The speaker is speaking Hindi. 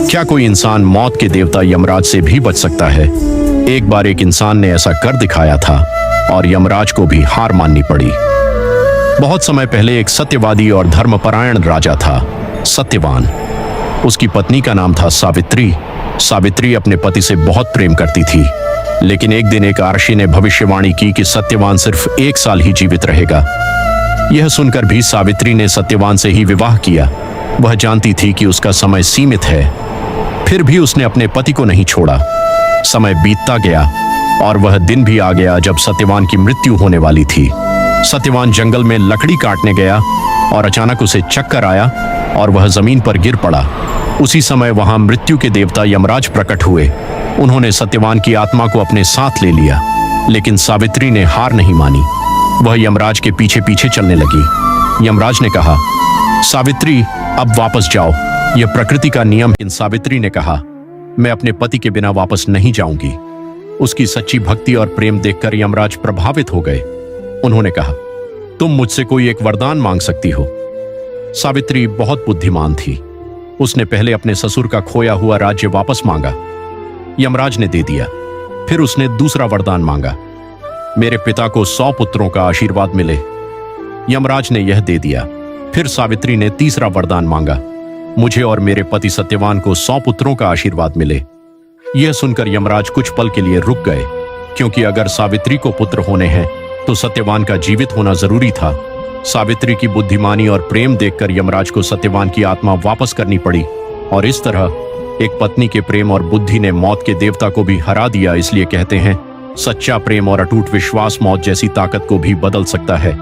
क्या कोई इंसान मौत के देवता यमराज से भी बच सकता है? एक बार एक इंसान ने ऐसा कर दिखाया था और यमराज को भी हार माननी पड़ी। बहुत समय पहले एक सत्यवादी और धर्मपरायण राजा था, सत्यवान। उसकी पत्नी का नाम था सावित्री। सावित्री अपने पति से बहुत प्रेम करती थी, लेकिन एक दिन एक आर्षी ने भविष्यवाणी की कि सत्यवान सिर्फ 1 साल ही जीवित रहेगा। यह सुनकर भी सावित्री ने सत्यवान से ही विवाह किया। वह जानती थी कि उसका समय सीमित है, फिर भी उसने अपने पति को नहीं छोड़ा। समय बीतता गया और वह दिन भी आ गया जब सत्यवान की मृत्यु होने वाली थी। सत्यवान जंगल में लकड़ी काटने गया और अचानक उसे चक्कर आया और वह जमीन पर गिर पड़ा। उसी समय वहां मृत्यु के देवता यमराज प्रकट हुए। उन्होंने सत्यवान की आत्मा को अपने साथ ले लिया, लेकिन सावित्री ने हार नहीं मानी। वह यमराज के पीछे पीछे चलने लगी। यमराज ने कहा, सावित्री, अब वापस जाओ, यह प्रकृति का नियम है। सावित्री ने कहा, मैं अपने पति के बिना वापस नहीं जाऊंगी। उसकी सच्ची भक्ति और प्रेम देखकर यमराज प्रभावित हो गए। उन्होंने कहा, तुम मुझसे कोई एक वरदान मांग सकती हो। सावित्री बहुत बुद्धिमान थी। उसने पहले अपने ससुर का खोया हुआ राज्य वापस मांगा। यमराज ने दे दिया। फिर उसने दूसरा वरदान मांगा, मेरे पिता को 100 पुत्रों का आशीर्वाद मिले। यमराज ने यह दे दिया। फिर सावित्री ने तीसरा वरदान मांगा, मुझे और मेरे पति सत्यवान को 100 पुत्रों का आशीर्वाद मिले। यह सुनकर यमराज कुछ पल के लिए रुक गए, क्योंकि अगर सावित्री को पुत्र होने हैं तो सत्यवान का जीवित होना जरूरी था। सावित्री की बुद्धिमानी और प्रेम देखकर यमराज को सत्यवान की आत्मा वापस करनी पड़ी, और इस तरह एक पत्नी के प्रेम और बुद्धि ने मौत के देवता को भी हरा दिया। इसलिए कहते हैं, सच्चा प्रेम और अटूट विश्वास मौत जैसी ताकत को भी बदल सकता है।